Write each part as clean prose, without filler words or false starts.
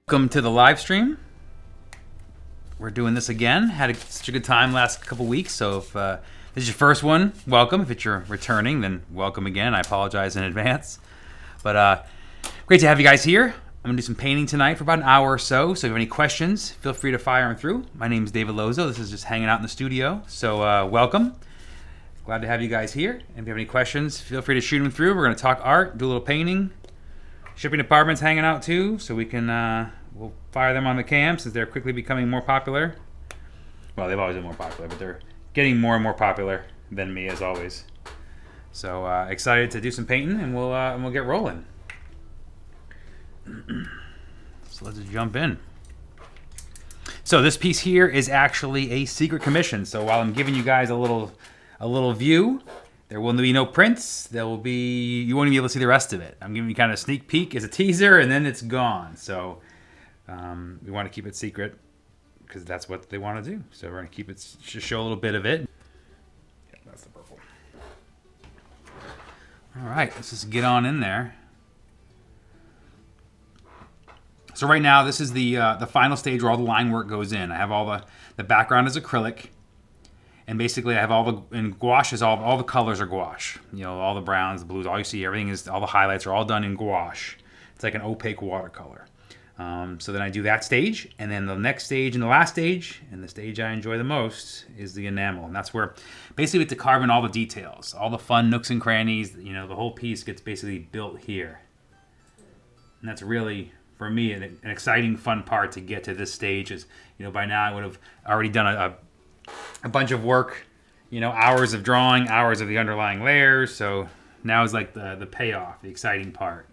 Welcome to the live stream. We're doing this again. Had such a good time last couple weeks. So if this is your first one, welcome. If it's your returning, then welcome again. I apologize in advance. But great to have you guys here. I'm going to do some painting tonight for about an hour or so. So if you have any questions, feel free to fire them through. My name is David Lozeau. This is just hanging out in the studio. So welcome. Glad to have you guys here. And if you have any questions, feel free to shoot them through. We're going to talk art, do a little painting. Shipping department's hanging out too, so we can we'll fire them on the cam since they're quickly becoming more popular. Well, they've always been more popular, but they're getting more and more popular than me as always. So excited to do some painting, and we'll get rolling. So let's just jump in. So this piece here is actually a secret commission. So while I'm giving you guys a little view, there will be no prints. You won't even be able to see the rest of it. I'm giving you kind of a sneak peek as a teaser, and then it's gone. So we want to keep it secret because that's what they want to do. So we're going to keep it, just show a little bit of it. Yeah, that's the purple. All right, let's just get on in there. So right now, this is the final stage where all the line work goes in. I have all the background is acrylic. And basically, I have and gouache is all the colors are gouache. You know, all the browns, the blues, all you see, everything is, all the highlights are all done in gouache. It's like an opaque watercolor. So then I do that stage, and then the next stage and the last stage, and the stage I enjoy the most, is the enamel. And that's where basically we have to carve in all the details, all the fun nooks and crannies. You know, the whole piece gets basically built here. And that's really, for me, an exciting, fun part to get to this stage. Is, you know, by now I would have already done a bunch of work, you know, hours of drawing, hours of the underlying layers. So now is like the payoff, the exciting part.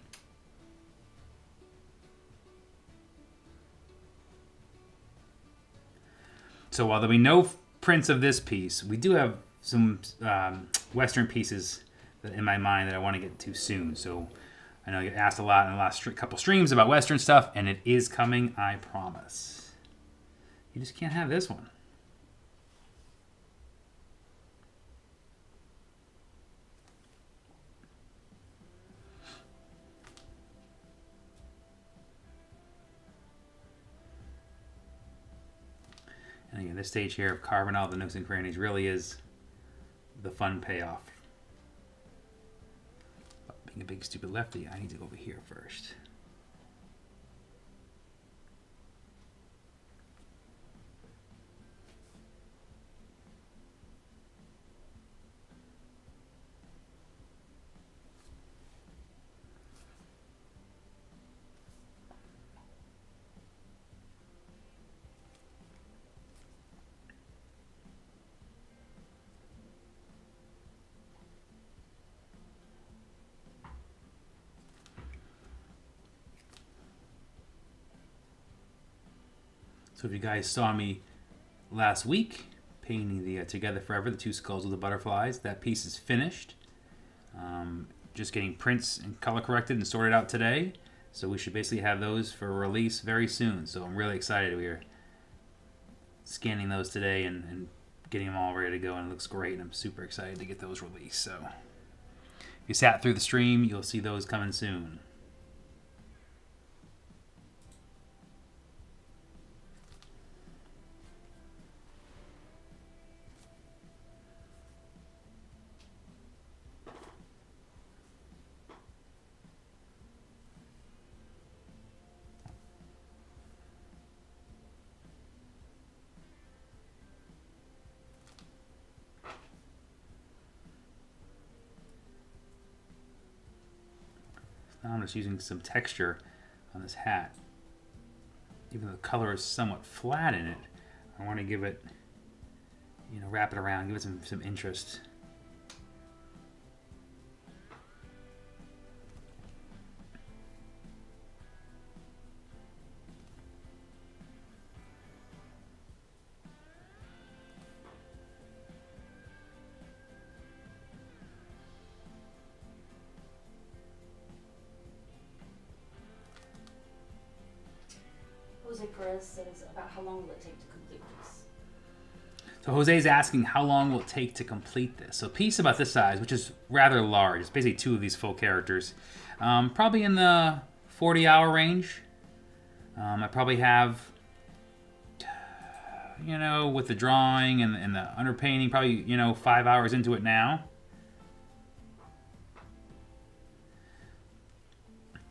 So while there'll be no prints of this piece, we do have some Western pieces in my mind that I want to get to soon. So I know I get asked a lot in the last couple streams about Western stuff, and it is coming, I promise. You just can't have this one. And again, this stage here of carving out the nooks and crannies really is the fun payoff. But being a big stupid lefty, I need to go over here first. So if you guys saw me last week painting the Together Forever, the two skulls with the butterflies, that piece is finished. Just getting prints and color corrected and sorted out today. So we should basically have those for release very soon. So I'm really excited. We are scanning those today and getting them all ready to go, and it looks great. And I'm super excited to get those released. So if you sat through the stream, you'll see those coming soon. Now I'm just using some texture on this hat. Even though the color is somewhat flat in it, I want to give it, you know, wrap it around, give it some interest. Jose Perez says, about how long will it take to complete this? So Jose's asking how long will it take to complete this. So a piece about this size, which is rather large, it's basically two of these full characters, probably in the 40-hour range. I probably have, with the drawing and the underpainting, probably, 5 hours into it now.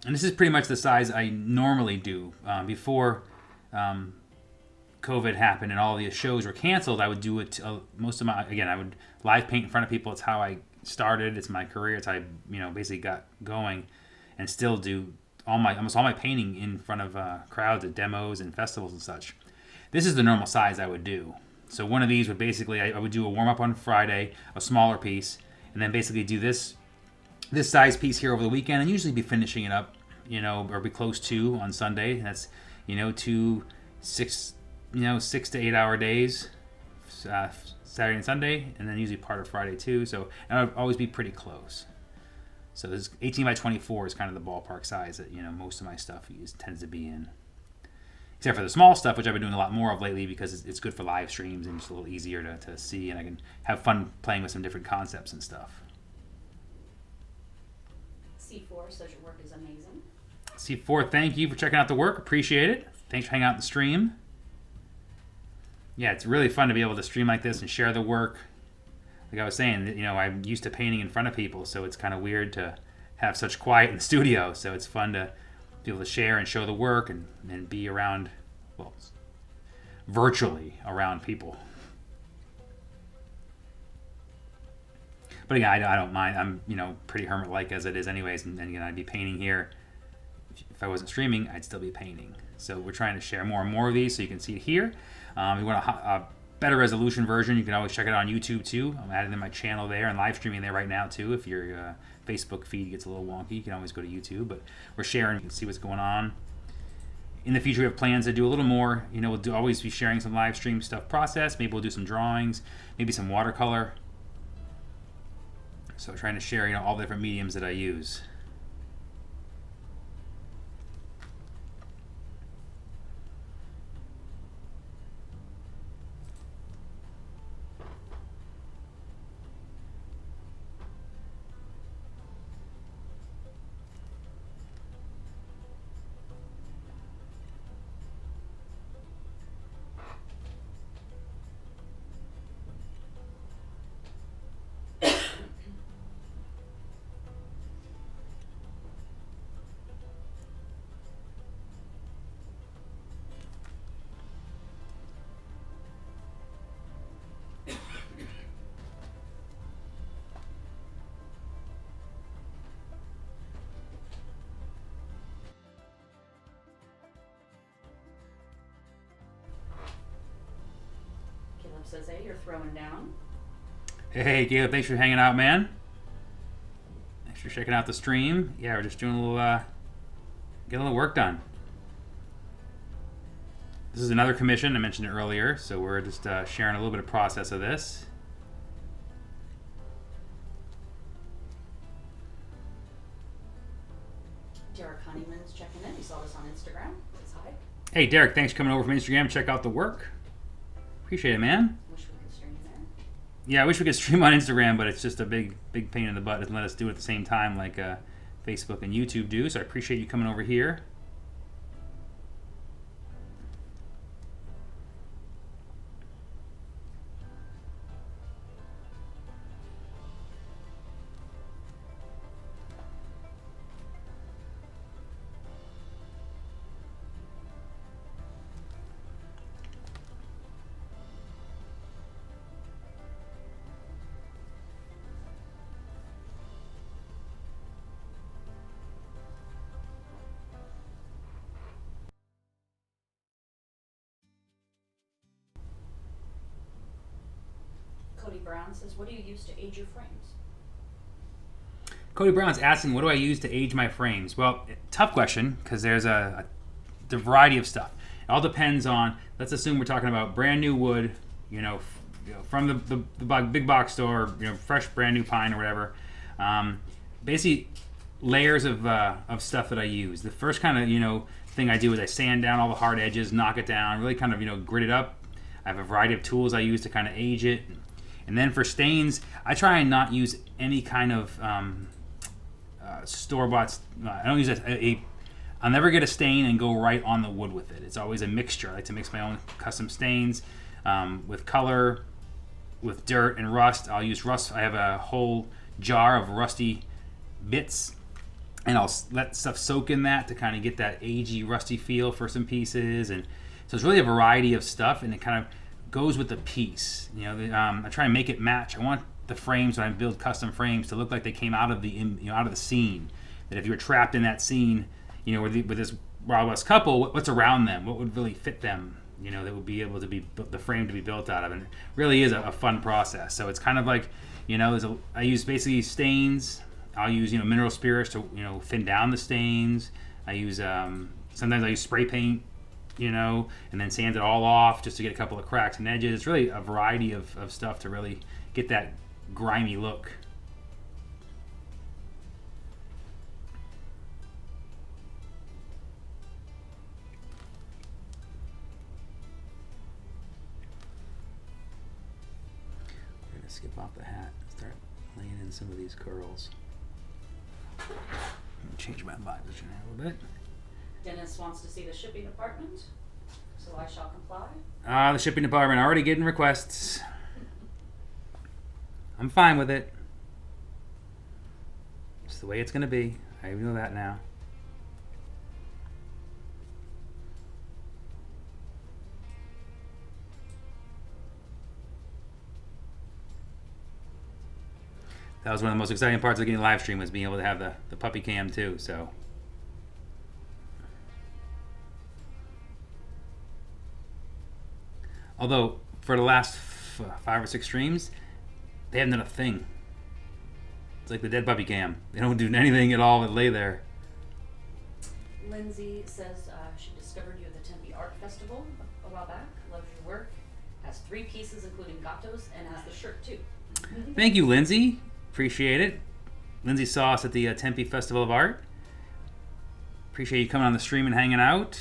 And this is pretty much the size I normally do. Before COVID happened and all the shows were canceled, I would do it. I would live paint in front of people. It's how I started. It's my career. It's how I, basically got going, and still do almost all my painting in front of crowds at demos and festivals and such. This is the normal size I would do. So one of these would basically, I would do a warm up on Friday, a smaller piece, and then basically do this size piece here over the weekend, and usually be finishing it up, or be close to on Sunday. And that's, 6 to 8 hour days, Saturday and Sunday, and then usually part of Friday too. So, and I would always be pretty close. So this 18 by 24 is kind of the ballpark size that, most of my stuff tends to be in. Except for the small stuff, which I've been doing a lot more of lately because it's good for live streams and just a little easier to see, and I can have fun playing with some different concepts and stuff. C4 says your work is amazing. C4, thank you for checking out the work. Appreciate it. Thanks for hanging out in the stream. Yeah, it's really fun to be able to stream like this and share the work. Like I was saying, I'm used to painting in front of people, so it's kind of weird to have such quiet in the studio. So it's fun to be able to share and show the work and be around, virtually around people. But again, I don't mind. I'm, pretty hermit-like as it is anyways. And again, I'd be painting here. If I wasn't streaming, I'd still be painting. So we're trying to share more and more of these so you can see it here. You want a better resolution version, you can always check it out on YouTube too. I'm adding in my channel there and live streaming there right now too. If your Facebook feed gets a little wonky, you can always go to YouTube. But we're sharing, you can see what's going on. In the future, we have plans to do a little more. We'll always be sharing some live stream stuff process. Maybe we'll do some drawings, maybe some watercolor. So trying to share, all the different mediums that I use. Says, hey, you're throwing down. Hey, Caleb, thanks for hanging out, man. Thanks for checking out the stream. Yeah, we're just doing a little, getting a little work done. This is another commission. I mentioned it earlier, so we're just sharing a little bit of process of this. Derek Honeyman's checking in. He saw this on Instagram. Says hi. Hey, Derek, thanks for coming over from Instagram to check out the work. Appreciate it, man. Wish we could stream there. Yeah, I wish we could stream on Instagram, but it's just a big pain in the butt. It doesn't let us do it at the same time like Facebook and YouTube do, so I appreciate you coming over here. Cody Brown says, what do you use to age your frames? Cody Brown's asking, what do I use to age my frames? Well, tough question, because there's the variety of stuff. It all depends on, let's assume we're talking about brand new wood, from the big box store, fresh brand new pine or whatever. Basically, layers of stuff that I use. The first kind of, thing I do is I sand down all the hard edges, knock it down, really kind of, grit it up. I have a variety of tools I use to kind of age it. And then for stains, I try and not use any kind of store-bought. I don't use I'll never get a stain and go right on the wood with it. It's always a mixture. I like to mix my own custom stains with color, with dirt and rust. I'll use rust. I have a whole jar of rusty bits, and I'll let stuff soak in that to kind of get that agey, rusty feel for some pieces. And so it's really a variety of stuff, and it kind of goes with the piece. You know, I try and make it match. I want the frames, when I build custom frames, to look like they came out of the out of the scene. That if you were trapped in that scene, you know, with this Wild West couple, what's around them? What would really fit them? You know, that would be able to be the frame to be built out of, and it really is a fun process. So it's kind of like, you know, I use basically stains. I'll use, you know, mineral spirits to, you know, thin down the stains. I use sometimes I use spray paint, you know, and then sand it all off just to get a couple of cracks and edges. It's really a variety of stuff to really get that grimy look. Skip off the hat and start laying in some of these curls. Change my vibe a little bit. Dennis wants to see the shipping department, so I shall comply. The shipping department already getting requests. I'm fine with it. It's the way it's gonna be. I know that now. That was one of the most exciting parts of getting live stream, was being able to have the puppy cam too. So, although for the last 5 or 6 streams, they haven't done a thing. It's like the dead puppy cam. They don't do anything at all but lay there. Lindsay says she discovered you at the Tempe Art Festival a while back. Loves your work. Has 3 pieces, including gatos, and has the shirt too. Thank you, Lindsay. Appreciate it. Lindsay saw us at the Tempe Festival of Art. Appreciate you coming on the stream and hanging out.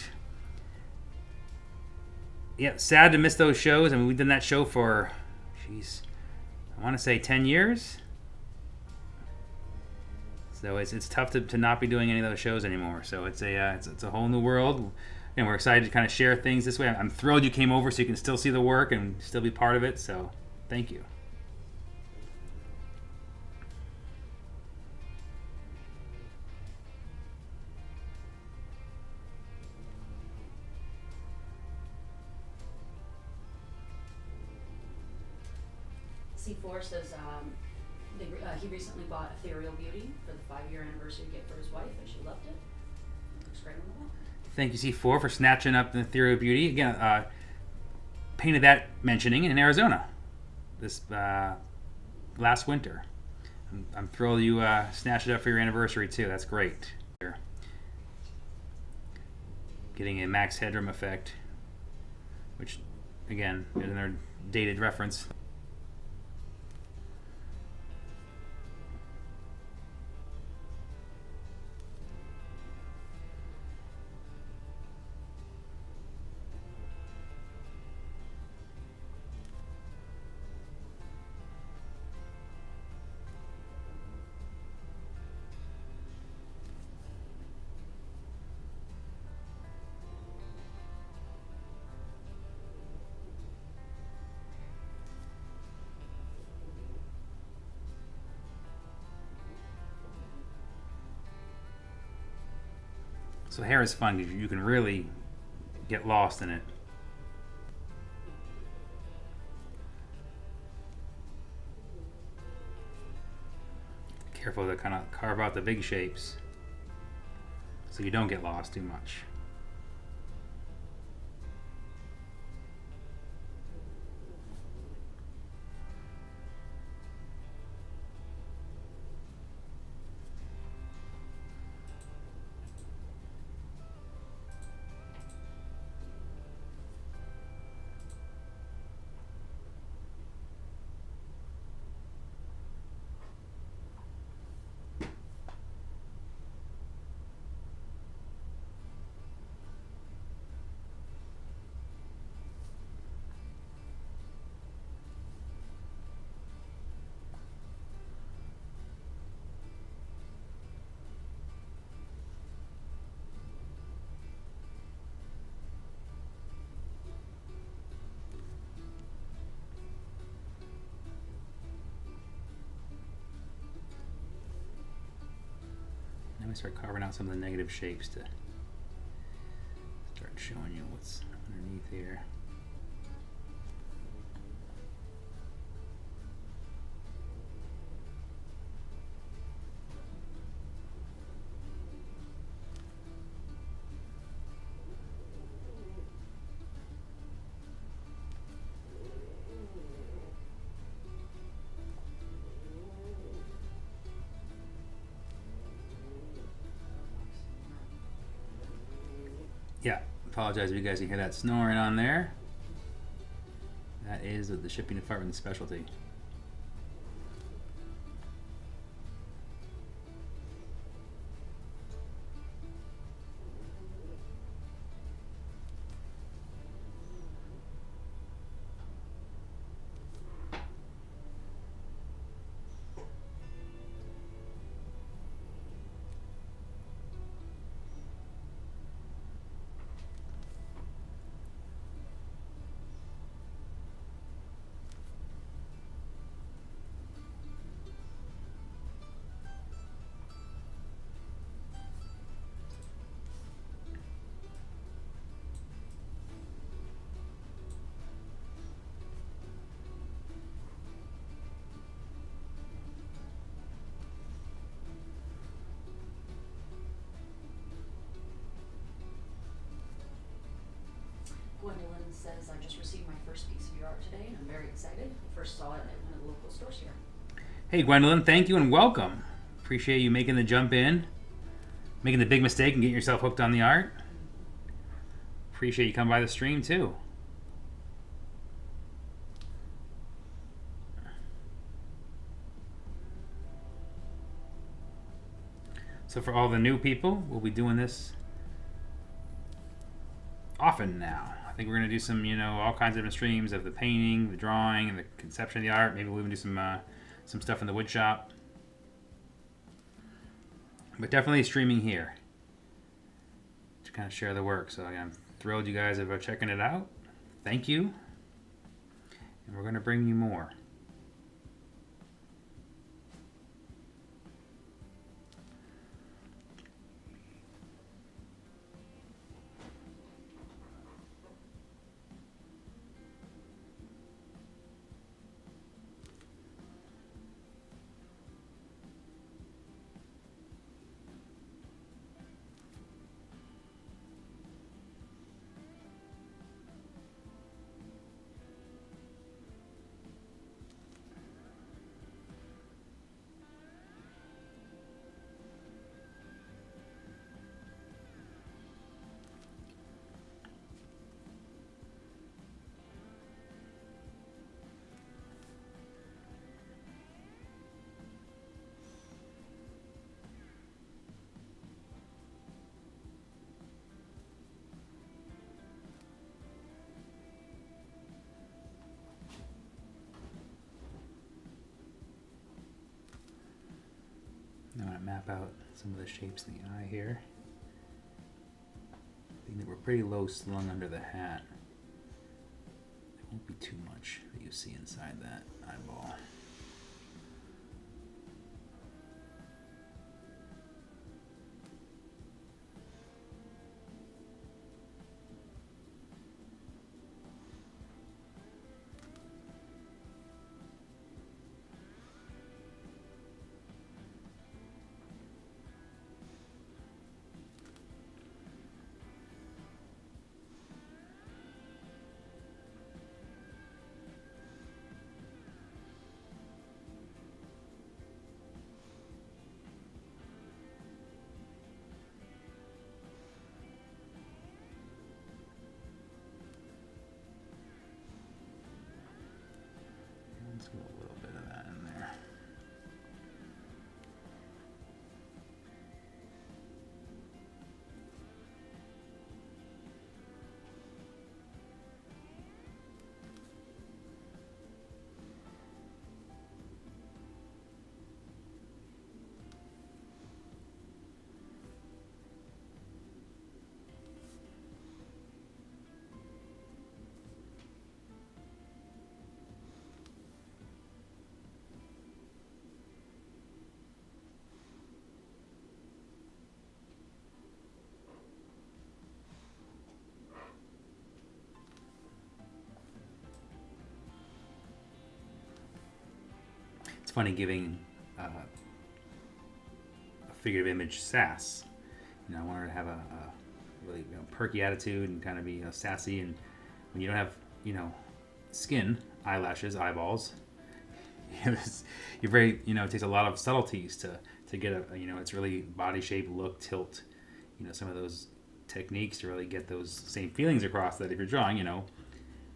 Yeah, sad to miss those shows. I mean, we've done that show for, jeez, I want to say 10 years. So it's tough to not be doing any of those shows anymore. So it's a whole new world, and we're excited to kind of share things this way. I'm thrilled you came over so you can still see the work and still be part of it. So thank you. C4 says he recently bought Ethereal Beauty for the 5-year anniversary gift for his wife, and she loved it. Looks great on the wall. Thank you, C4, for snatching up the Ethereal Beauty. Again, painted that mentioning in Arizona this last winter. I'm thrilled you snatched it up for your anniversary too. That's great. Getting a max headroom effect, which again is another dated reference. So hair is fun because you can really get lost in it. Careful to kind of carve out the big shapes so you don't get lost too much. me start carving out some of the negative shapes to start showing you what's underneath here. Yeah, apologize if you guys can hear that snoring on there. That is the shipping department specialty. Gwendolyn says, I just received my first piece of your art today, and I'm very excited. I first saw it at one of the local stores here. Hey Gwendolyn, thank you and welcome. Appreciate you making the jump in, making the big mistake and getting yourself hooked on the art. Appreciate you coming by the stream too. So for all the new people, we'll be doing this often now. I think we're going to do some, all kinds of different streams of the painting, the drawing, and the conception of the art. Maybe we'll even do some stuff in the wood shop. But definitely streaming here to kind of share the work. So I'm thrilled you guys are checking it out. Thank you. And we're going to bring you more. I want to map out some of the shapes in the eye here. I think that we're pretty low slung under the hat. There won't be too much that you see inside that eyeball. It's funny giving a figurative image sass. You know, I want her to have a really perky attitude and kind of be sassy. And when you don't have skin, eyelashes, eyeballs, you're very it takes a lot of subtleties to get a it's really body shape, look, tilt, some of those techniques to really get those same feelings across. That if you're drawing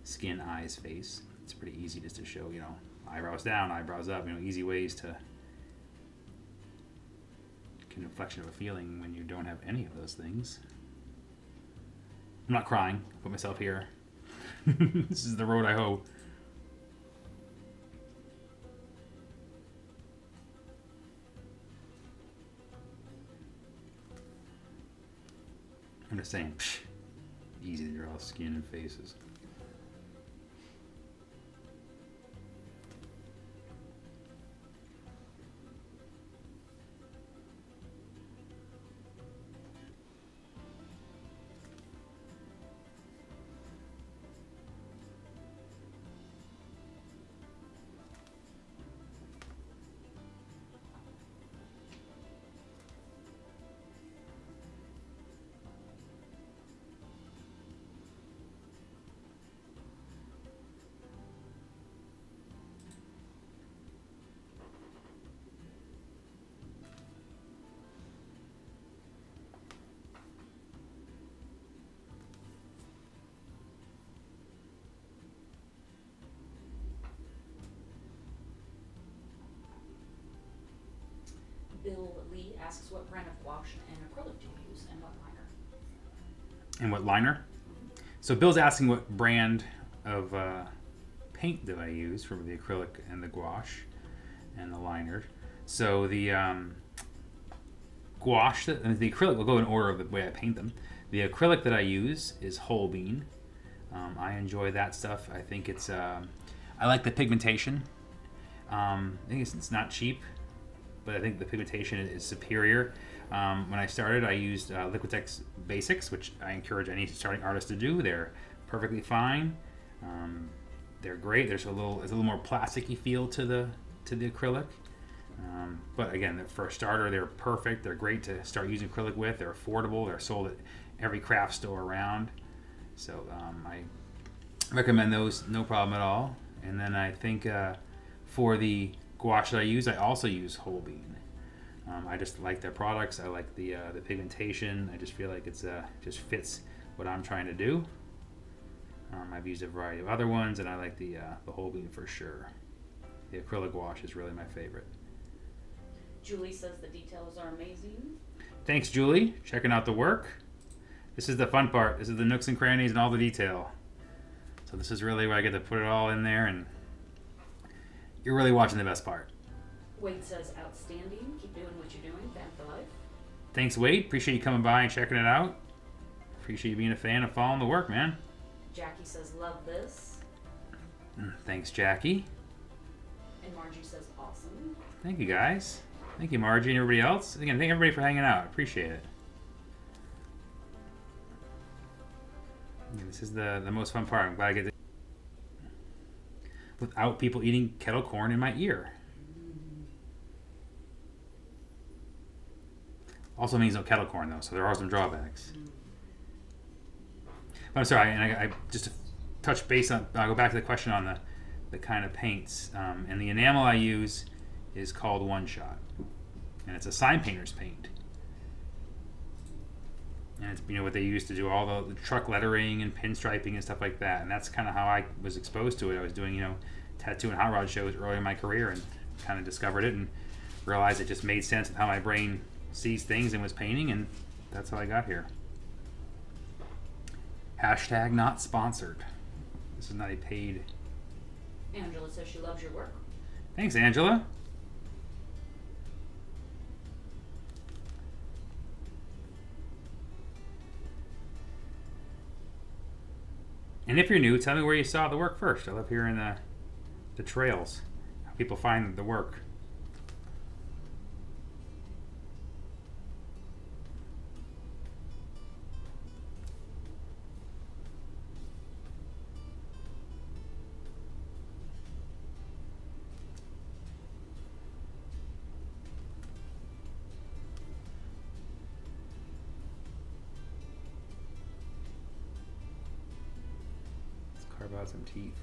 skin, eyes, face, it's pretty easy just to show eyebrows down, eyebrows up, easy ways to get an inflection of a feeling when you don't have any of those things. I'm not crying. I'll put myself here. This is the road I hoe. I'm just saying, easy to draw skin and faces. Bill Lee asks what brand of gouache and acrylic do you use and what liner? And what liner? So Bill's asking what brand of paint do I use for the acrylic and the gouache and the liner. So the gouache, the acrylic will go in order of the way I paint them. The acrylic that I use is whole bean. I enjoy that stuff. I think it's, I like the pigmentation. I think it's not cheap, but I think the pigmentation is superior. When I started, I used Liquitex Basics, which I encourage any starting artist to do. They're perfectly fine. They're great. It's a little more plasticky feel to the acrylic. But again, for a starter, they're perfect. They're great to start using acrylic with. They're affordable. They're sold at every craft store around. So I recommend those, no problem at all. And then I think for the gouache that I use, I also use whole bean. I just like their products. I like the pigmentation. I just feel like it's just fits what I'm trying to do. I've used a variety of other ones, and I like the whole bean for sure. The acrylic gouache is really my favorite. Julie says the details are amazing. Thanks, Julie. Checking out the work. This is the fun part. This is the nooks and crannies and all the detail. So this is really where I get to put it all in there, and you're really watching the best part. Wade says outstanding. Keep doing what you're doing. Fan for life. Thanks, Wade. Appreciate you coming by and checking it out. Appreciate you being a fan and following the work, man. Jackie says love this. Thanks, Jackie. And Margie says awesome. Thank you, guys. Thank you, Margie and everybody else. Again, thank everybody for hanging out. Appreciate it. This is the most fun part. I'm glad I get to without people eating kettle corn in my ear. Also means no kettle corn though, so there are some drawbacks. But I'm sorry, and I just to touch base on, I'll go back to the question on the kind of paints. And the enamel I use is called One Shot, and it's a sign painter's paint. And it's what they used to do all the truck lettering and pinstriping and stuff like that. And that's kind of how I was exposed to it. I was doing tattoo and hot rod shows early in my career, and kind of discovered it and realized it just made sense with how my brain sees things and was painting, and that's how I got here. Hashtag not sponsored. This is not a paid. Angela says she loves your work. Thanks, Angela. And if you're new, tell me where you saw the work first. I love hearing the trails, how people find the work. carve out some teeth.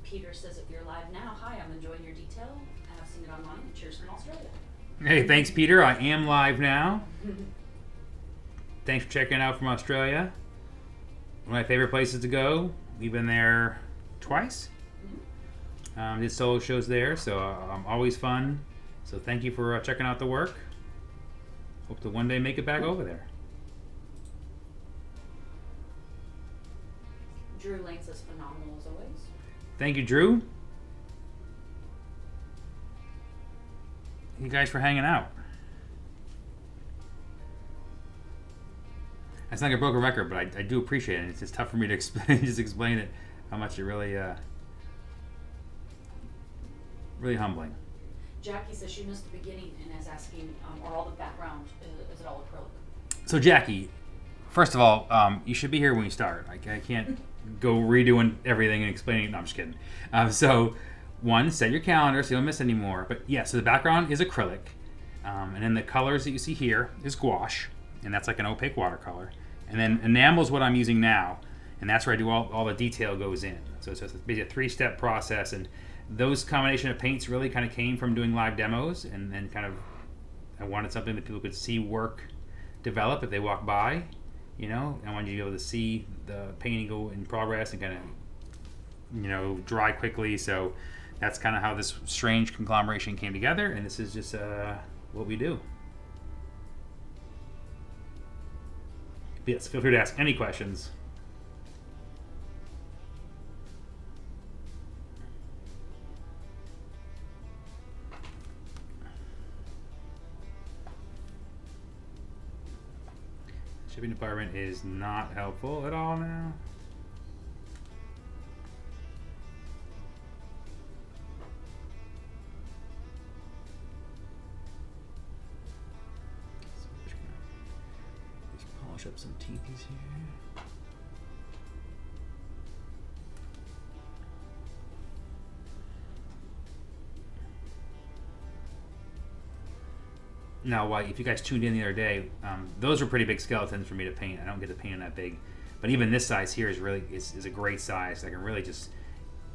Peter says, if you're live now, hi, I'm enjoying your detail. I have seen it online. Cheers from Australia. Hey, thanks, Peter. I am live now. Thanks for checking out from Australia. One of my favorite places to go. We've been there twice. Did solo shows there, so always fun. So thank you for checking out the work. Hope to one day make it back over there. Drew Lane says, phenomenal as always. Thank you, Drew. Thank you guys for hanging out. It's not like a broken record, but I do appreciate it. It's just tough for me to explain it, how much it really, really humbling. Jackie says she missed the beginning and is asking, are all the background, is it all acrylic? So Jackie, first of all, you should be here when we start. I can't go redoing everything and explaining. No, I'm just kidding. So, one, set your calendar so you don't miss any more. But yeah, so the background is acrylic. And then the colors that you see here is gouache. And that's like an opaque watercolor. And then enamel is what I'm using now. And that's where I do all the detail goes in. So it's just basically a 3-step process. And those combination of paints really kind of came from doing live demos. And then kind of, I wanted something that people could see work develop if they walk by. You know, I wanted you to be able to see the painting go in progress and kind of, you know, dry quickly. So that's kind of how this strange conglomeration came together. And this is just what we do. Yes, feel free to ask any questions. Shipping department is not helpful at all now. Let's polish up some teethies here. Now, if you guys tuned in the other day, those were pretty big skeletons for me to paint. I don't get to paint them that big, but even this size here is really is a great size. I can really just,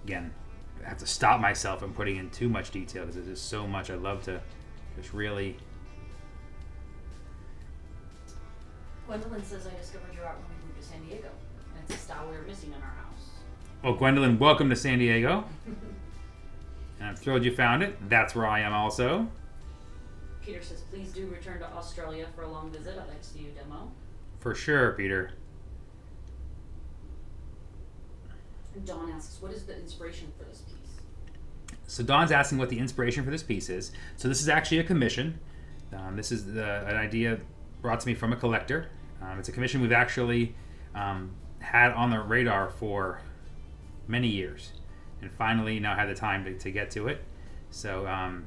again, I have to stop myself from putting in too much detail because there's just so much. I love to just really. Gwendolyn says, I discovered your art when we moved to San Diego. And it's a style we were missing in our house. Oh, Gwendolyn, welcome to San Diego. And I'm thrilled you found it. That's where I am also. Peter says, please do return to Australia for a long visit. I'd like to see you demo. For sure, Peter. And Dawn asks, what is the inspiration for this piece? So Dawn's asking what the inspiration for this piece is. So this is actually a commission. This is an idea brought to me from a collector. It's a commission we've actually had on the radar for many years, and finally now had the time to get to it. So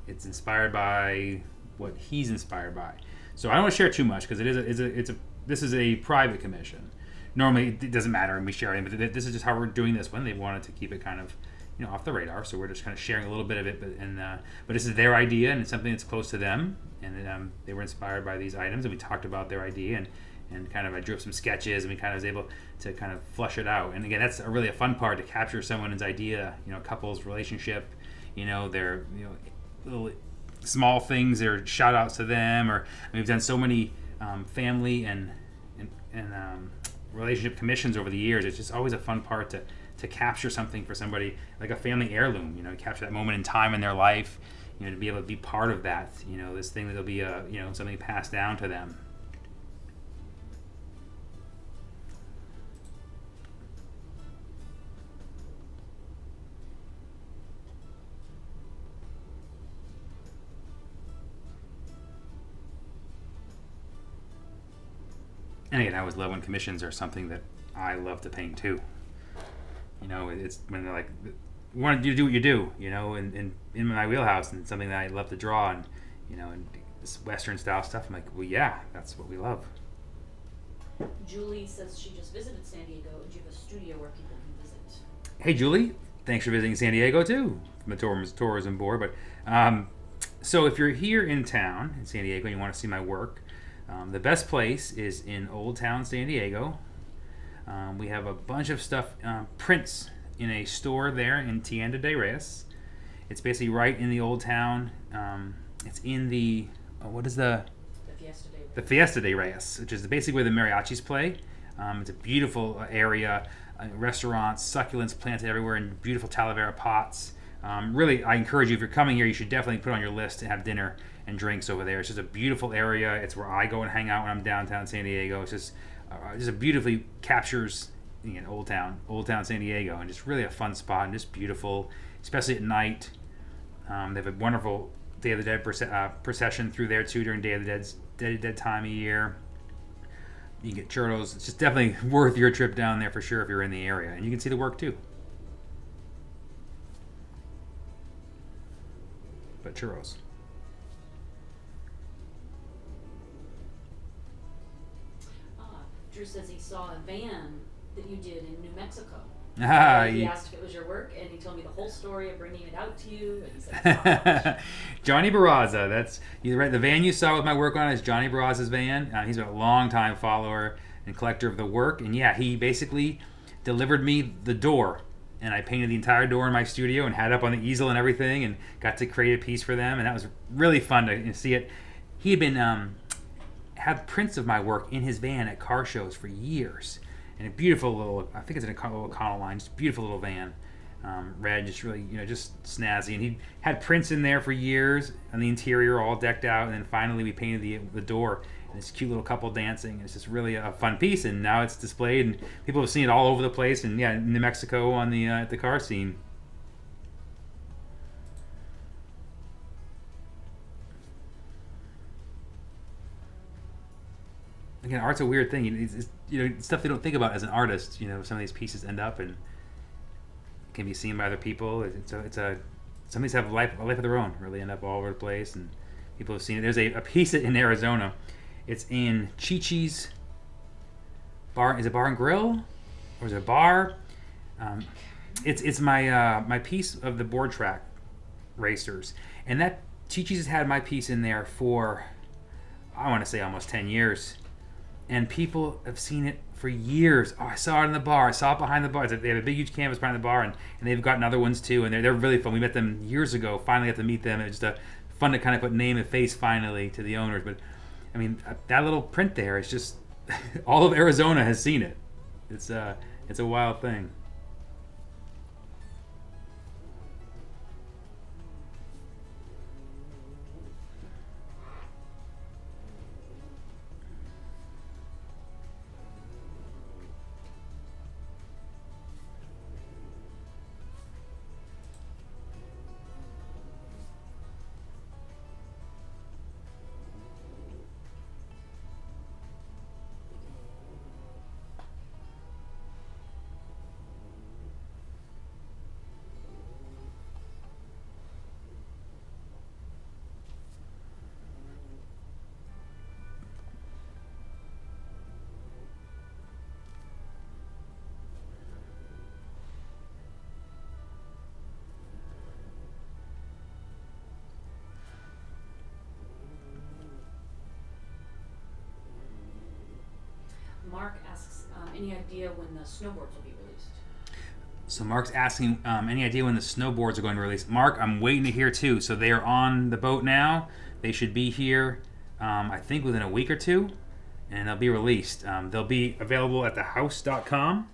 it's inspired by what he's inspired by. So I don't want to share too much because this is a private commission. Normally it doesn't matter and we share it, but this is just how we're doing this one. They wanted to keep it kind of, you know, off the radar, so we're just kind of sharing a little bit of it. But this is their idea and it's something that's close to them, and they were inspired by these items, and we talked about their idea and kind of I drew up some sketches, and we kind of was able to kind of flush it out. And again, that's really a fun part, to capture someone's idea, you know, a couple's relationship, you know, their, you know, little small things, or shout outs to them, or we've done so many family and relationship commissions over the years. It's just always a fun part to capture something for somebody, like a family heirloom, you know, capture that moment in time in their life, to be able to be part of that, this thing that'll be something passed down to them. And again, I always love when commissions are something that I love to paint too. It's when they're like, we want you to do what you do, and in my wheelhouse, and something that I love to draw, and and this Western style stuff. I'm like, well, yeah, that's what we love. Julie says she just visited San Diego. Do you have a studio where people can visit? Hey, Julie, thanks for visiting San Diego too, from the tourism board. But so if you're here in town in San Diego and you want to see my work, the best place is in Old Town San Diego. We have a bunch of stuff, prints in a store there in Tienda de Reyes. It's basically right in the Old Town. It's in the, what is the Fiesta de Reyes, which is basically where the mariachis play. It's a beautiful area, restaurants, succulents planted everywhere in beautiful Talavera pots. Really, I encourage you, if you're coming here, you should definitely put on your list to have dinner and drinks over there. It's just a beautiful area. It's where I go and hang out when I'm downtown San Diego. It's just a beautifully captures Old Town San Diego, and just really a fun spot and just beautiful, especially at night. They have a wonderful Day of the Dead procession through there too during Day of the Dead time of year. You can get churros. It's just definitely worth your trip down there for sure if you're in the area, and you can see the work too. But churros. Drew says he saw a van that you did in New Mexico. He asked if it was your work, and he told me the whole story of bringing it out to you. And he said, Johnny Barraza. You're right. The van you saw with my work on it is Johnny Barraza's van. He's a long-time follower and collector of the work. And yeah, he basically delivered me the door. And I painted the entire door in my studio and had it up on the easel and everything, and got to create a piece for them. And that was really fun to see it. He had been had prints of my work in his van at car shows for years. And a beautiful little, I think it's in a little Econoline, just a beautiful little van. Red, just really, just snazzy. And he had prints in there for years on the interior, all decked out. And then finally we painted the door, and this cute little couple dancing. And it's just really a fun piece. And now it's displayed, and people have seen it all over the place. And yeah, New Mexico on the at the car scene. Again, art's a weird thing. It's stuff they don't think about as an artist. Some of these pieces end up and can be seen by other people. Some of these have a life of their own. Really end up all over the place, and people have seen it. There's a piece in Arizona. It's in Chi-Chi's bar. Is it bar and grill, or is it a bar? It's my piece of the board track racers, and that Chi-Chi's has had my piece in there for, I want to say, almost 10 years. And people have seen it for years. Oh, I saw it in the bar. I saw it behind the bar. They have a big, huge canvas behind the bar, and they've gotten other ones too. And they're really fun. We met them years ago. Finally got to meet them. It was just fun to kind of put name and face finally to the owners. But I mean, that little print there is just all of Arizona has seen it. It's a wild thing. Mark asks, any idea when the snowboards will be released? So Mark's asking, any idea when the snowboards are going to release? Mark, I'm waiting to hear too. So they are on the boat now. They should be here, I think, within a week or two, and they'll be released. They'll be available at thehouse.com.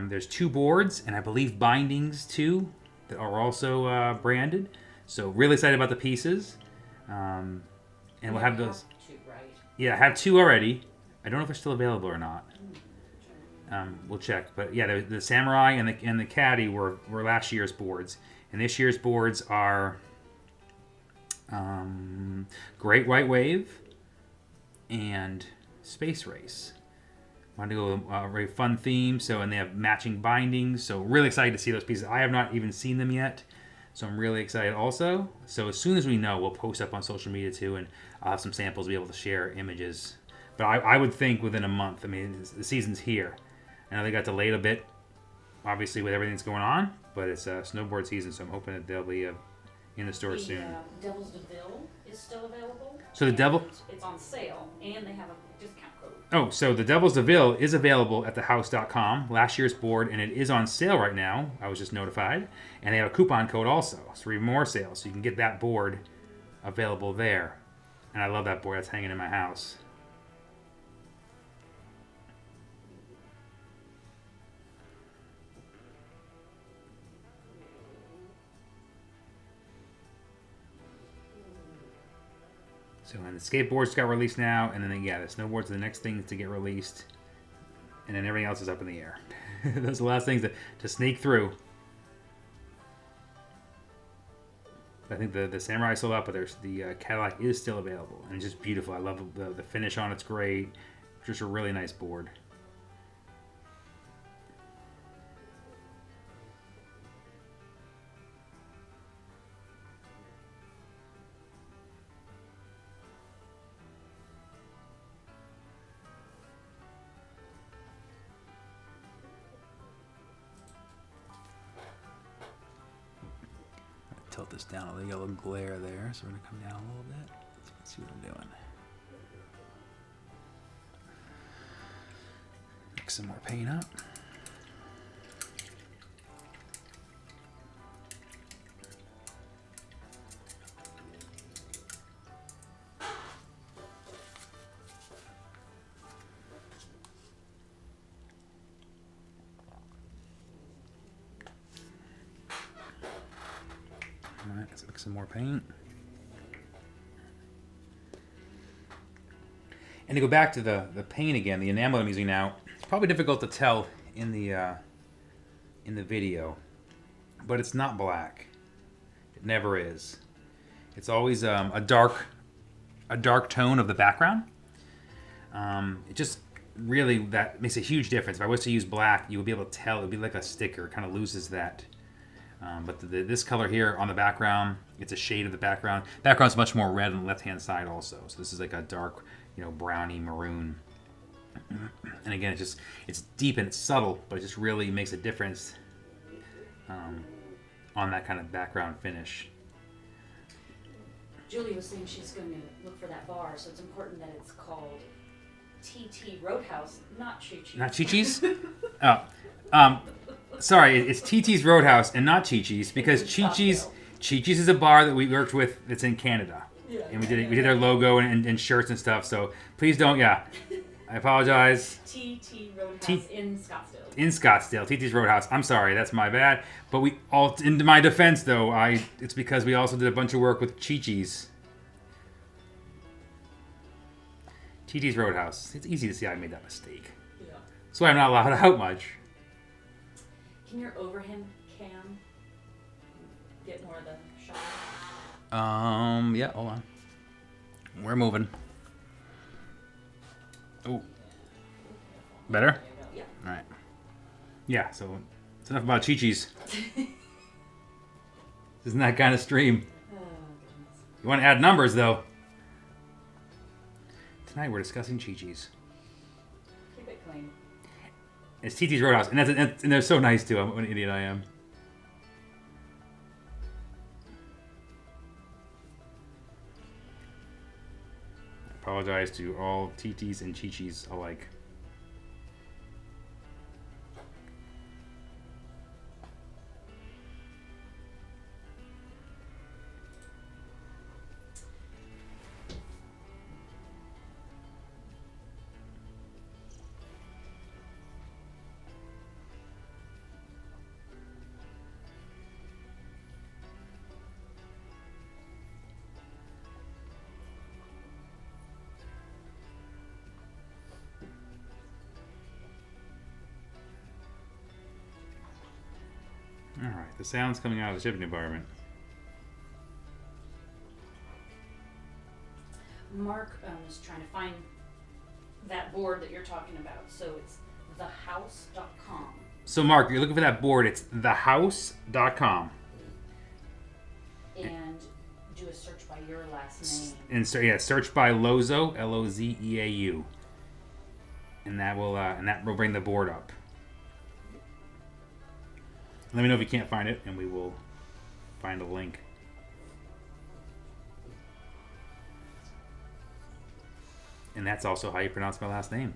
There's 2 boards, and I believe bindings too that are also branded. So really excited about the pieces. And we'll have those. Two, right? Yeah, I have 2 already. I don't know if they're still available or not. We'll check. But yeah, the Samurai and the Caddy were last year's boards. And this year's boards are Great White Wave and Space Race. Wanted to go with a very fun theme. And they have matching bindings. So really excited to see those pieces. I have not even seen them yet. So I'm really excited also. So as soon as we know, we'll post up on social media too. And I'll have some samples to be able to share images. But I would think within a month. I mean, the season's here. I know they got delayed a bit, obviously, with everything that's going on. But it's snowboard season, so I'm hoping that they'll be in the store soon. Devil's DeVille is still available. So the Devil... It's on sale, and they have a discount code. Oh, so the Devil's DeVille is available at thehouse.com. Last year's board, and it is on sale right now. I was just notified. And they have a coupon code also. So even more sales. So you can get that board available there. And I love that board. That's hanging in my house. So and the skateboards got released now, and then the snowboards are the next things to get released, and then everything else is up in the air. Those are the last things to sneak through. I think the Samurai is sold out, but the Cadillac is still available, and it's just beautiful. I love the finish on it's great. Just a really nice board. Tilt this down a little glare there, so we're going to come down a little bit. Let's see what I'm doing. Mix some more paint up. Alright, let's mix some more paint. And to go back to the paint again, the enamel I'm using now, it's probably difficult to tell in the video, but it's not black. It never is. It's always a dark tone of the background. It just really, that makes a huge difference. If I was to use black, you would be able to tell. It would be like a sticker. It kind of loses that. But this color here on the background, it's a shade of the background. Background's much more red on the left-hand side also. So this is like a dark, browny maroon. And again, it's deep and it's subtle, but it just really makes a difference on that kind of background finish. Julie was saying she's going to look for that bar, so it's important that it's called TT Roadhouse, not Chi-Chi's. Not Chi-Chi's? Oh. Sorry, it's TT's Roadhouse and not Chi-Chi's, because Chi-Chi's is a bar that we worked with that's in Canada. Yeah, and we did their logo and shirts and stuff, so please don't, I apologize. TT Roadhouse in Scottsdale. In Scottsdale, TT's Roadhouse. I'm sorry, that's my bad. But in my defense though, it's because we also did a bunch of work with Chi-Chi's. TT's Roadhouse. It's easy to see I made that mistake. Yeah. That's why I'm not allowed out much. Can your overhead cam get more of the shot? Yeah, hold on. We're moving. Oh. Better? Yeah. All right. Yeah, so it's enough about Chi-Chi's. This isn't that kind of stream. Oh, goodness. You want to add numbers, though. Tonight we're discussing Chi-Chi's. Keep it clean. It's TT's Roadhouse, and they're so nice too. What an idiot I am. I apologize to all TT's and Chi-Chi's alike. All right, the sound's coming out of the shipping department. Mark is trying to find that board that you're talking about. So it's thehouse.com. So, Mark, you're looking for that board. It's thehouse.com. And do a search by your last name. And so, yeah, search by Lozeau, Lozeau. And that will bring the board up. Let me know if you can't find it, and we will find a link. And that's also how you pronounce my last name.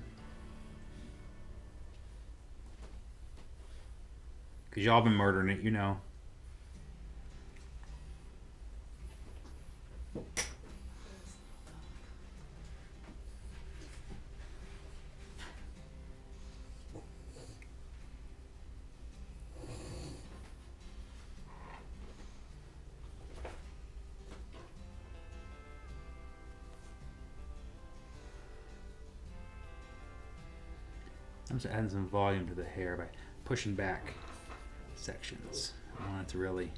Because y'all been murdering it, you know. I'm just adding some volume to the hair by pushing back sections. I want it to really...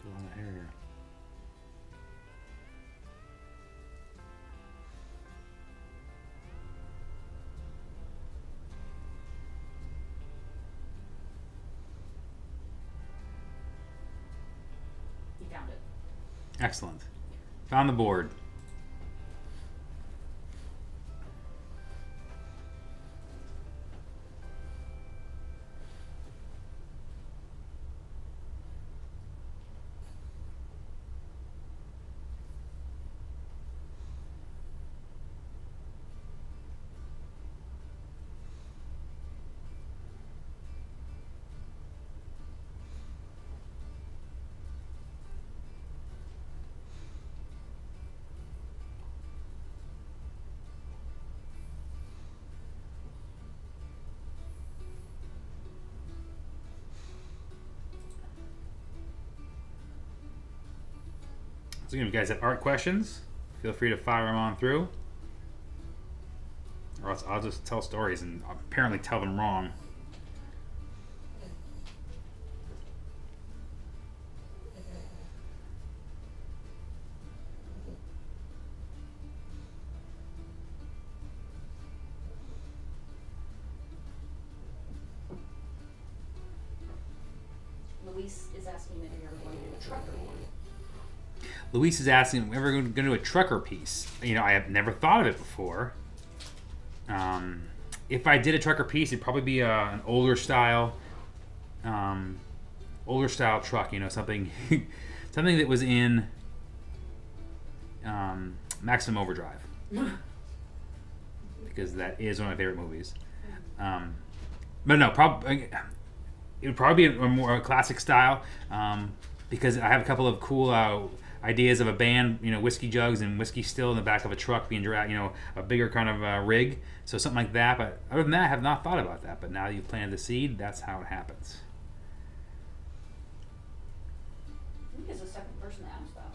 a lot of hair. You found it. Excellent. Found the board. So if you guys have art questions, feel free to fire them on through. Or else I'll just tell stories and apparently tell them wrong. Luis is asking if you're going to do a trucker one. Luis is asking if we're ever going to do a trucker piece. You know, I have never thought of it before. If I did a trucker piece, it'd probably be an older style truck. You know, something something that was in Maximum Overdrive, because that is one of my favorite movies. But no, probably it would probably be a more classic style, because I have a couple of cool ideas of a band, you know, whiskey jugs and whiskey still in the back of a truck being dragged, you know, a bigger kind of rig. So something like that. But other than that, I have not thought about that. But now you've planted the seed, that's how it happens. I think it's the second person that asked that.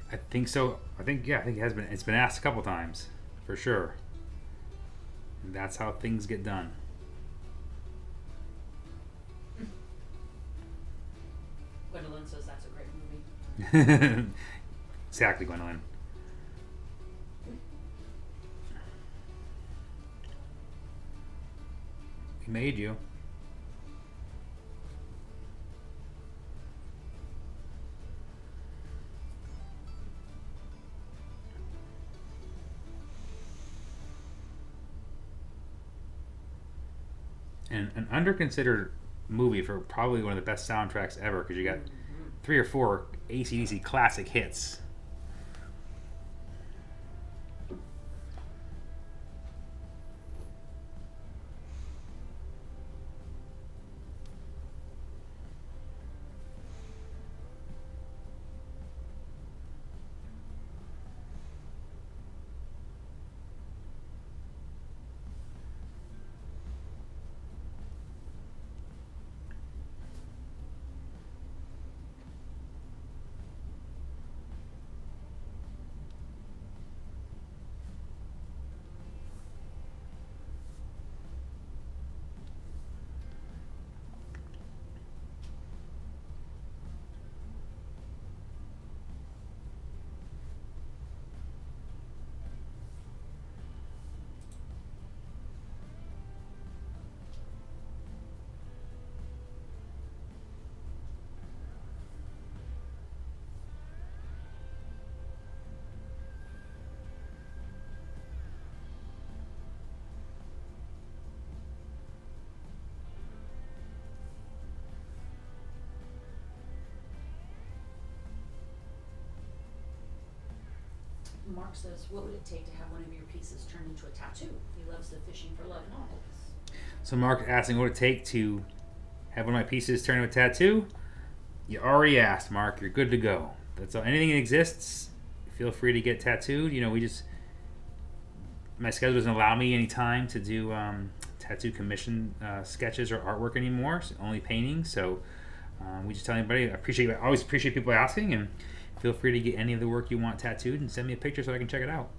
I think so. I think it has been. It's been asked a couple times, for sure. And that's how things get done. Gwendolyn says that's a great movie. Exactly, Gwendolyn. He made you. And an under-considered movie for probably one of the best soundtracks ever, because you got 3 or 4 AC/DC classic hits. Mark says, what would it take to have one of your pieces turned into a tattoo? He loves the Fishing for Love novels. So Mark asking what would it take to have one of my pieces turned into a tattoo? You already asked, Mark. You're good to go. That's all. Anything that exists, feel free to get tattooed. You know, my schedule doesn't allow me any time to do tattoo commission sketches or artwork anymore. So only painting. So we just tell anybody. I always appreciate people asking, and feel free to get any of the work you want tattooed and send me a picture so I can check it out.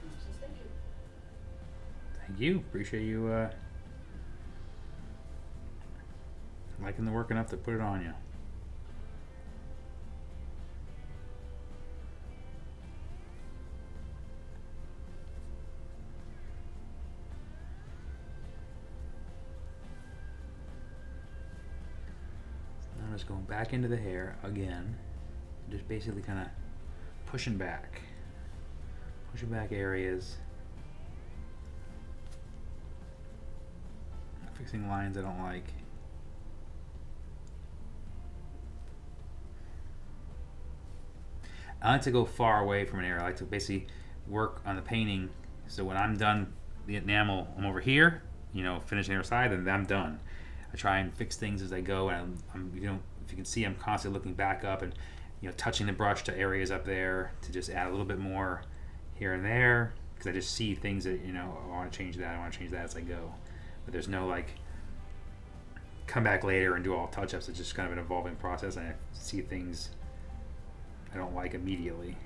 Mark says, thank you. Thank you. Appreciate you liking the work enough to put it on you. So I'm just going back into the hair again. Just basically kind of pushing back areas. Fixing lines I don't like. I like to go far away from an area. I like to basically work on the painting. So when I'm done the enamel, I'm over here, finishing the other side, and I'm done. I try and fix things as I go, and I'm if you can see, I'm constantly looking back up and touching the brush to areas up there to just add a little bit more here and there, because I just see things that I want to change that as I go. But there's no like come back later and do all touch-ups. It's just kind of an evolving process, and I see things I don't like immediately.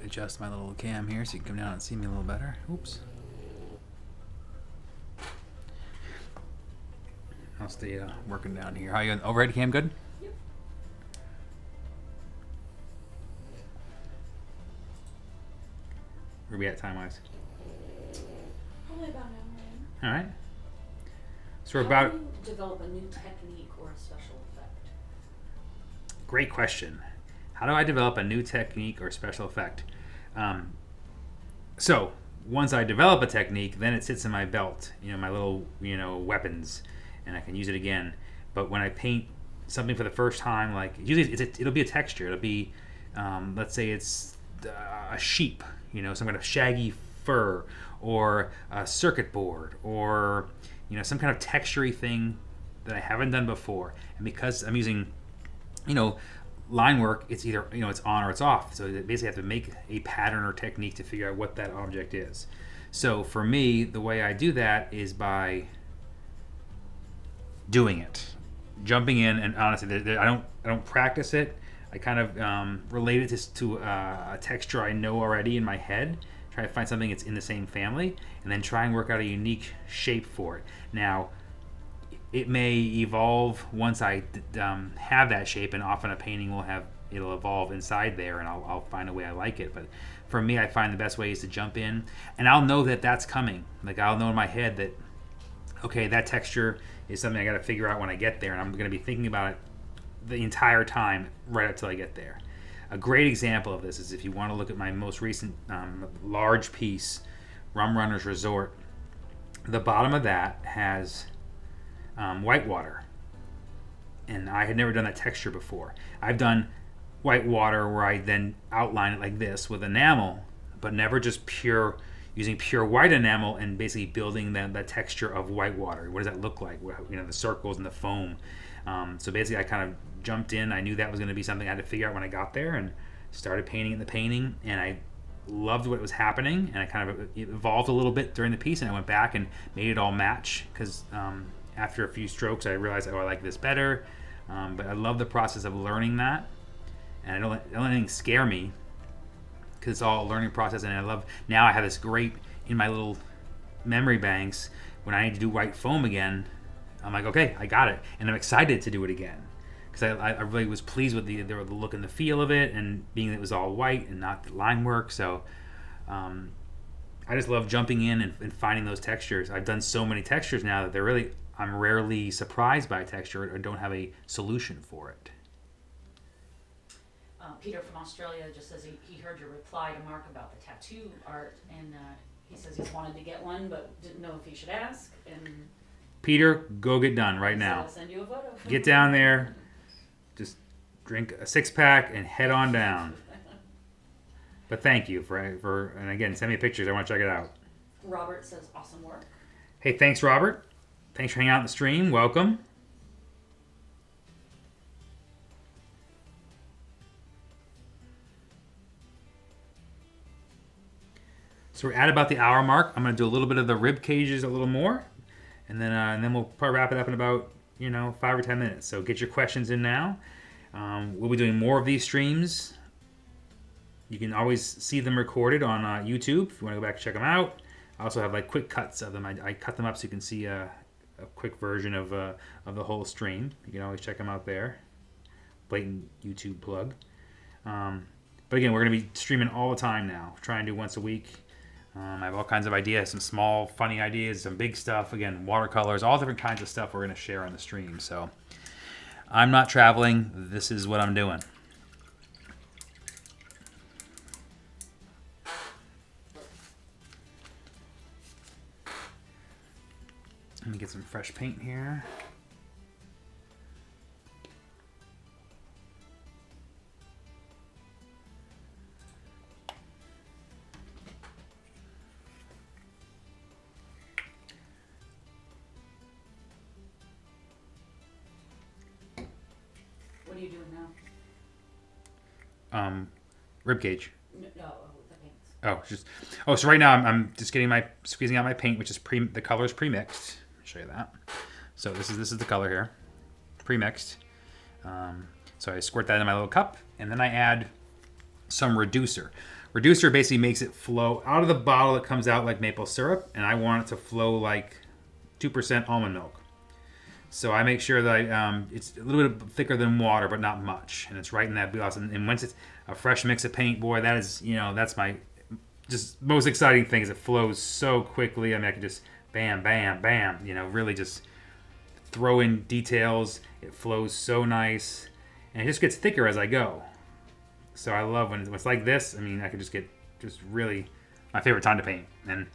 Adjust my little cam here so you can come down and see me a little better. Oops. I'll stay working down here. How you going? Overhead cam good? Yep. Where are we at time-wise? Probably about an hour in. All right. So we're How about... do you develop a new technique or a special effect? Great question. How do I develop a new technique or special effect? So once I develop a technique, then it sits in my belt, my little, weapons, and I can use it again. But when I paint something for the first time, like usually it'll be a texture. It'll be, let's say it's a sheep, some kind of shaggy fur, or a circuit board, or some kind of textury thing that I haven't done before. And because I'm using, line work, it's either it's on or it's off. So you basically have to make a pattern or technique to figure out what that object is. So for me, the way I do that is by doing it, jumping in, and honestly, I don't practice it. I kind of relate it to a texture I know already in my head. Try to find something that's in the same family, and then try and work out a unique shape for it. Now, it may evolve once I have that shape, and often a painting it'll evolve inside there, and I'll find a way I like it. But for me, I find the best way is to jump in, and I'll know that that's coming. Like I'll know in my head that, okay, that texture is something I got to figure out when I get there, and I'm going to be thinking about it the entire time right up till I get there. A great example of this is if you want to look at my most recent large piece, Rum Runner's Resort. The bottom of that has white water, and I had never done that texture before. I've done white water where I then outline it like this with enamel, but never just pure using pure white enamel and basically building the texture of white water. What does that look like? The circles and the foam. So basically, I kind of jumped in. I knew that was going to be something I had to figure out when I got there, and started painting in the painting. And I loved what was happening, and I kind of it evolved a little bit during the piece. And I went back and made it all match because after a few strokes, I realized, I like this better. But I love the process of learning that, and I don't let anything scare me because it's all a learning process. And I love, now I have this great, in my little memory banks, when I need to do white foam again, I'm like, okay, I got it. And I'm excited to do it again because I really was pleased with the look and the feel of it, and being that it was all white and not line work. So I just love jumping in and finding those textures. I've done so many textures now that I'm rarely surprised by a texture or don't have a solution for it. Peter from Australia just says he heard your reply to Mark about the tattoo art, and he says he's wanted to get one but didn't know if he should ask. And Peter, go get done right now. I'll send you a photo. Get down there, just drink a 6-pack and head on down. But thank you for and again, send me pictures. I want to check it out. Robert says awesome work. Hey, thanks, Robert. Thanks for hanging out in the stream. Welcome. So we're at about the hour mark. I'm going to do a little bit of the rib cages a little more, and then we'll probably wrap it up in about 5 or 10 minutes. So get your questions in now. We'll be doing more of these streams. You can always see them recorded on YouTube if you want to go back and check them out. I also have like quick cuts of them. I cut them up so you can see a quick version of the whole stream. You can always check them out there. Blatant YouTube plug. But again, we're going to be streaming all the time now. Try and do once a week. I have all kinds of ideas, some small, funny ideas, some big stuff. Again, watercolors, all different kinds of stuff we're going to share on the stream. So I'm not traveling. This is what I'm doing. Let me get some fresh paint here. What are you doing now? Rib cage. No, the paints. So right now I'm just squeezing out my paint, which is the color is pre-mixed. I'll show you that. So this is the color here, pre-mixed. So I squirt that in my little cup, and then I add some reducer. Reducer basically makes it flow out of the bottle. It comes out like maple syrup, and I want it to flow like 2% almond milk. So I make sure that it's a little bit thicker than water, but not much, and it's right in that wheelhouse. And once it's a fresh mix of paint, boy, that is, that's my just most exciting thing. Is it flows so quickly. I mean, I can just bam, bam, bam. Really just throw in details. It flows so nice, and it just gets thicker as I go. So I love when it's like this. I mean, I could just get really my favorite time to paint, and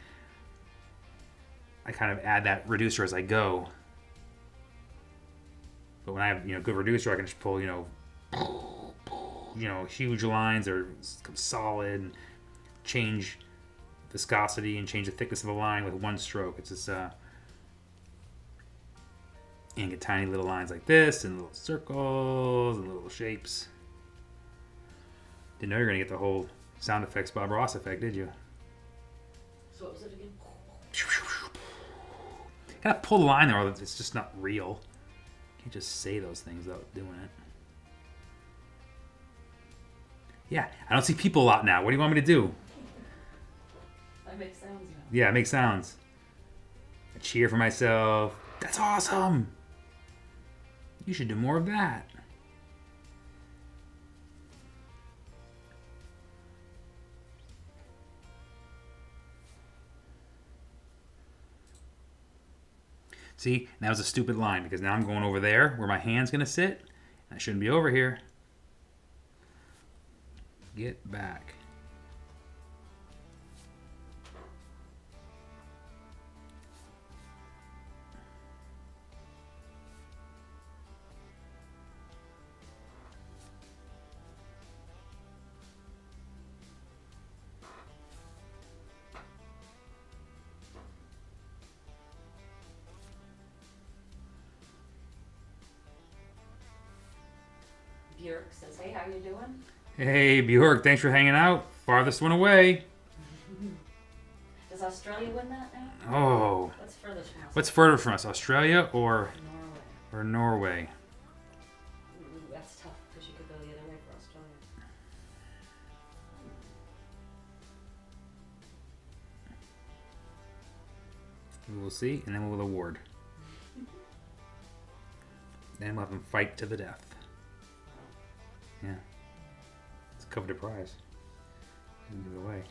I kind of add that reducer as I go. But when I have good reducer, I can just pull huge lines or solid, and change viscosity and change the thickness of the line with one stroke. It's just and get tiny little lines like this, and little circles and little shapes. Didn't know you were gonna get the whole sound effects Bob Ross effect, did you? So what was it again? Gotta pull the line there, or it's just not real. Can't just say those things without doing it. Yeah, I don't see people a lot now. What do you want me to do? I make sounds now. Yeah, I make sounds. I cheer for myself. That's awesome. You should do more of that. See, that was a stupid line because now I'm going over there where my hand's going to sit. I shouldn't be over here. Get back. Bjork says, hey, how you doing? Hey, Bjork, thanks for hanging out. Farthest one away. Does Australia win that now? Oh. What's furthest from us? What's further from us, Australia or Norway. Norway? Ooh, that's tough because you could go the other way for Australia. We will see, and then we'll award. Then we'll have them fight to the death. Yeah. It's a coveted prize. Give it away.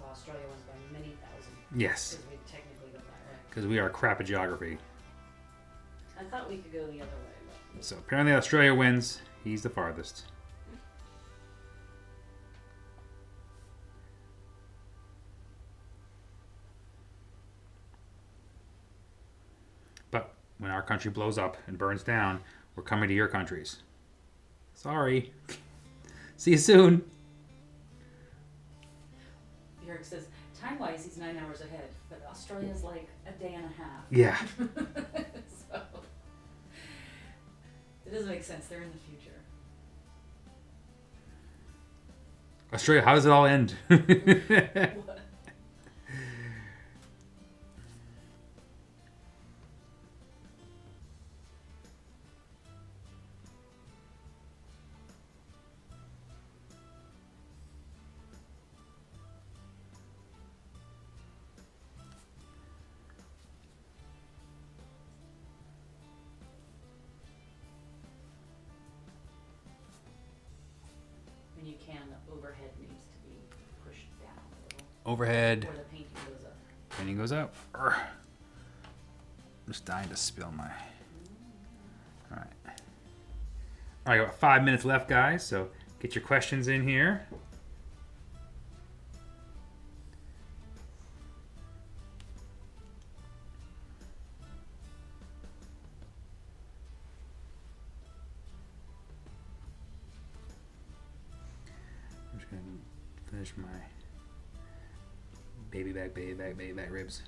Well, Australia wins by many thousand. Yes. Because we technically go that way. Because we are crap at geography. I thought we could go the other way, but So apparently Australia wins. He's the farthest. But when our country blows up and burns down, we're coming to your countries. Sorry. See you soon. Bjork says, time-wise, he's 9 hours ahead, but Australia's like a day and a half. Yeah. So, it doesn't make sense. They're in the future. Australia, how does it all end? What? When you can, the overhead needs to be pushed down a little. Overhead. Or the painting goes up. Painting goes up. Urgh. I'm just dying to spill my... Alright. Alright, got 5 minutes left, guys, so get your questions in here. I'm just going to finish my baby back ribs.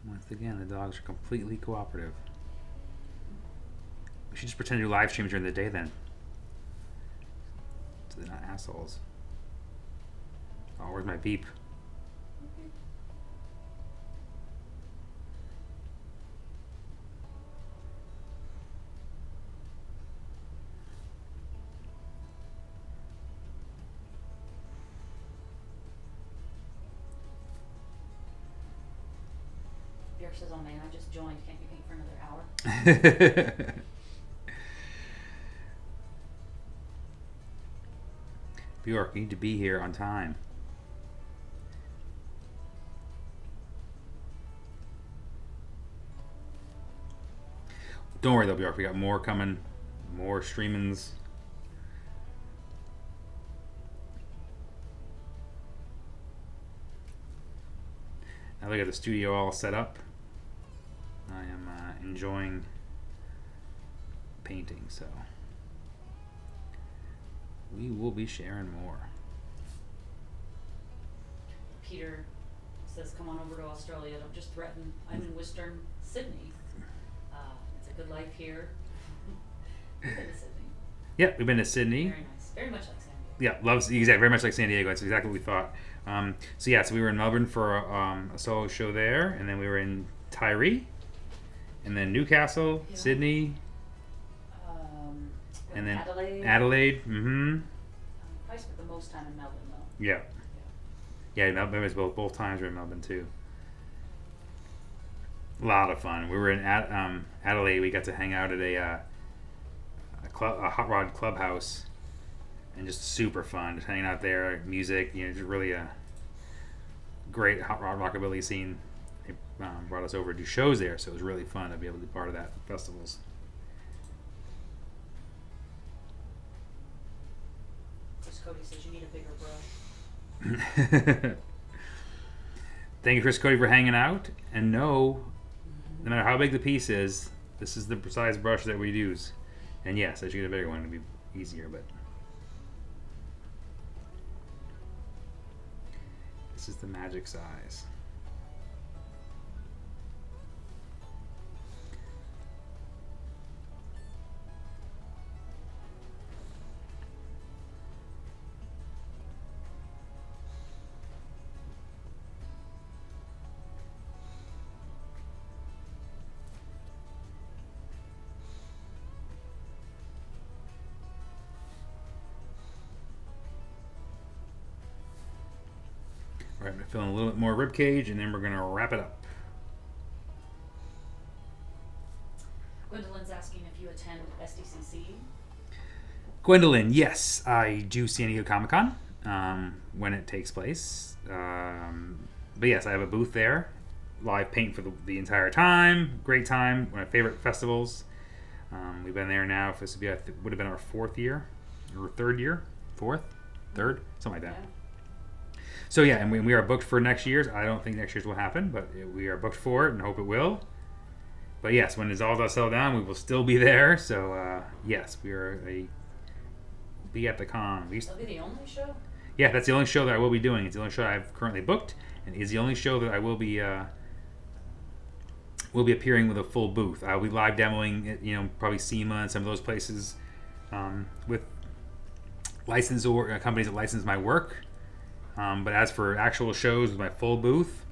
Once again, the dogs are completely cooperative. We should just pretend to do live streams during the day then. So they're not assholes. Oh, where's my beep? Bjork says, oh man, I just joined. Can't you paint for another hour? Bjork, you need to be here on time. Don't worry though, Bjork. We got more coming. More streamings. Now look at the studio all set up. I am enjoying painting, so we will be sharing more. Peter says, come on over to Australia. Don't just threaten. I'm in Western Sydney. It's a good life here. We've been to Sydney. Yeah, we've been to Sydney. Very nice. Very much like San Diego. Yeah, loves exactly very much like San Diego. That's exactly what we thought. So we were in Melbourne for a solo show there, and then we were in Tiree, and then Newcastle, Yeah. Sydney, and then Adelaide. Mm-hmm. I spent the most time in Melbourne though. Yeah. Yeah, Melbourne was both times we were in Melbourne too. A lot of fun. We were in Adelaide. We got to hang out at a hot rod clubhouse, and just super fun. Just hanging out there, music. You know, just really a great hot rod rockabilly scene. They brought us over to do shows there, so it was really fun to be able to be part of that festivals. Chris Cody says you need a bigger brush. Thank you, Chris Cody, for hanging out. And no matter how big the piece is, this is the precise brush that we use. And yes, I should get a bigger one to be easier, but this is the magic size. All right, I'm going to fill in a little bit more rib cage, and then we're going to wrap it up. Gwendolyn's asking if you attend SDCC. Gwendolyn, yes, I do San Diego Comic-Con when it takes place. But yes, I have a booth there. Live paint for the entire time. Great time. One of my favorite festivals. We've been there now. This would have been our fourth year, or third year, third, something like that. Yeah. So yeah, and we are booked for next year's. I don't think next year's will happen, but we are booked for it and hope it will. But yes, when it's all settled down, we will still be there. So yes, we'll be at the con. That'll be the only show? Yeah, that's the only show that I will be doing. It's the only show I've currently booked, and is the only show that I will be appearing with a full booth. I'll be live demoing it, probably SEMA and some of those places with licensor companies that license my work. But as for actual shows with my full booth,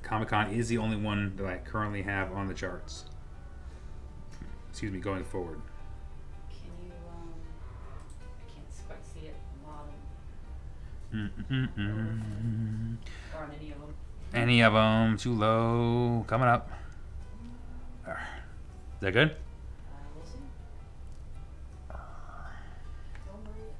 Comic-Con is the only one that I currently have on the charts. Excuse me, going forward. Can you, I can't quite see it on the bottom. Or on any of them. Any of them, too low, coming up. Is that good? We'll see. Don't worry.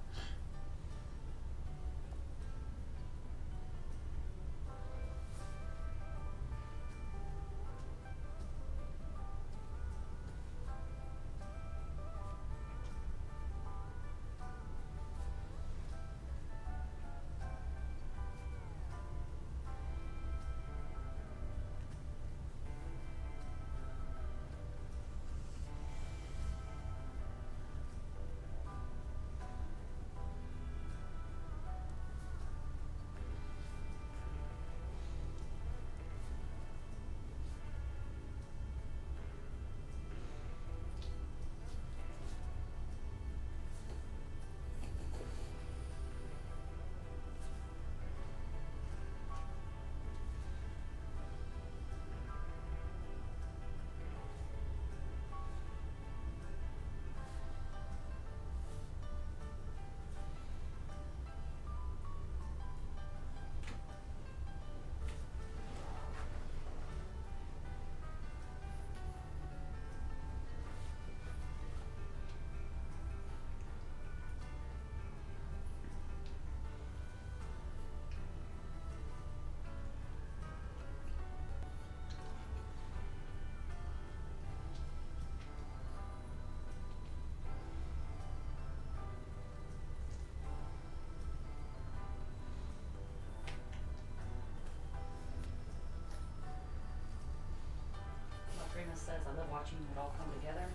Says, I love watching it all come together.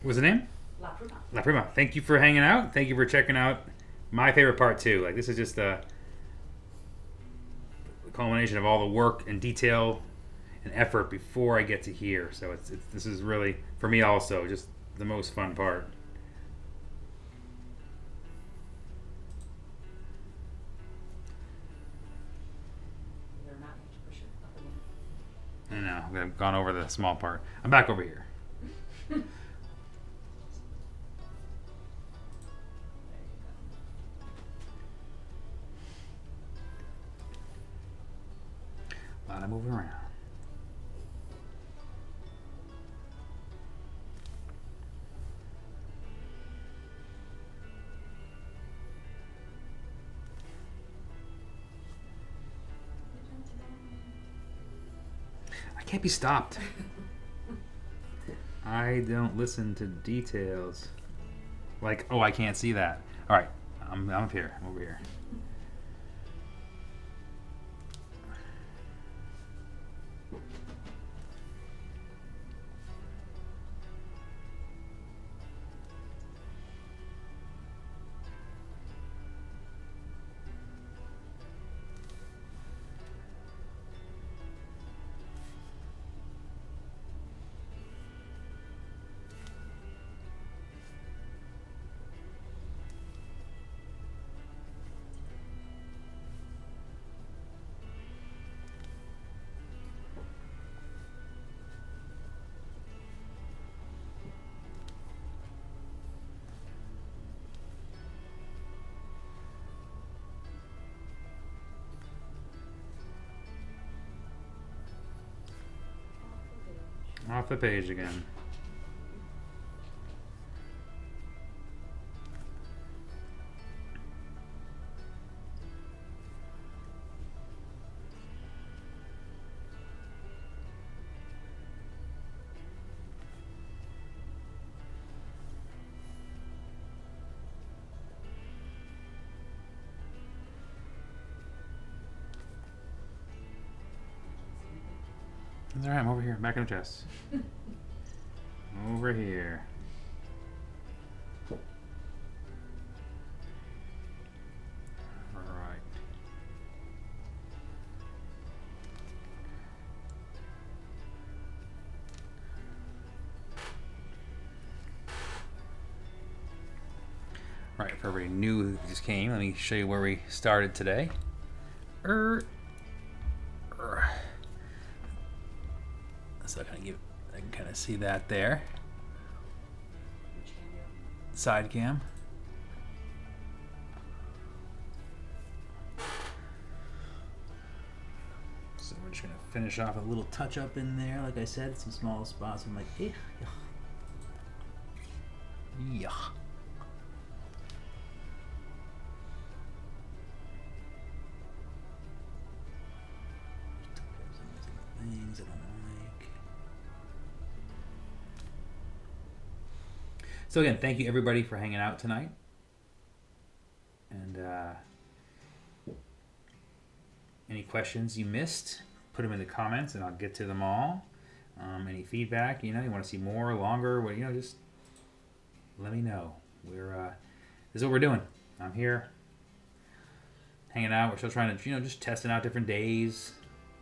What's the name? La Prima. La Prima. Thank you for hanging out. Thank you for checking out my favorite part too. Like, this is just the culmination of all the work and detail and effort before I get to here. So this is really, for me also, just the most fun part. I know, I've gone over the small part. I'm back over here. A lot gotta move it around. I can't be stopped. I don't listen to details. Like, oh, I can't see that. All right, I'm up here. I'm over here. Off the page again. It's all right, I'm over here, back in the chest. Over here. All right. All right, for everybody new who just came, let me show you where we started today. So I can kind of see that there. Side cam. So we're just gonna finish off a little touch up in there, like I said, some small spots. I'm like, eh, yeah. Things I don't like. So again, thank you everybody for hanging out tonight. And any questions you missed, put them in the comments and I'll get to them all. Any feedback, you want to see more, longer, just let me know. This is what we're doing. I'm here hanging out. We're still trying to, just testing out different days.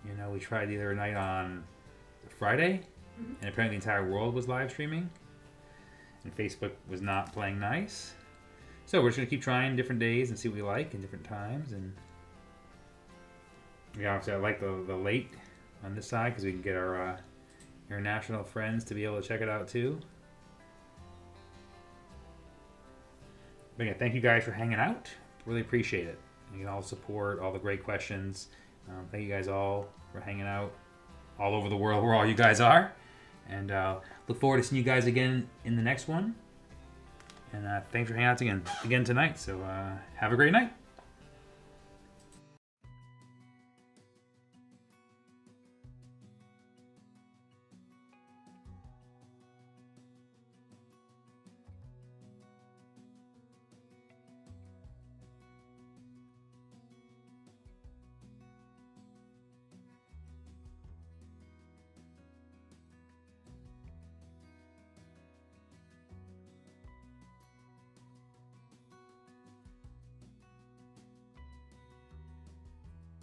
We tried the other night on Friday, and apparently the entire world was live streaming, and Facebook was not playing nice. So we're just gonna keep trying different days and see what we like and different times. And obviously I like the late on this side because we can get our international friends to be able to check it out too. But again, thank you guys for hanging out. Really appreciate it. All the support, all the great questions. Thank you guys all for hanging out all over the world where all you guys are. And look forward to seeing you guys again in the next one. And thanks for hanging out again tonight. So have a great night.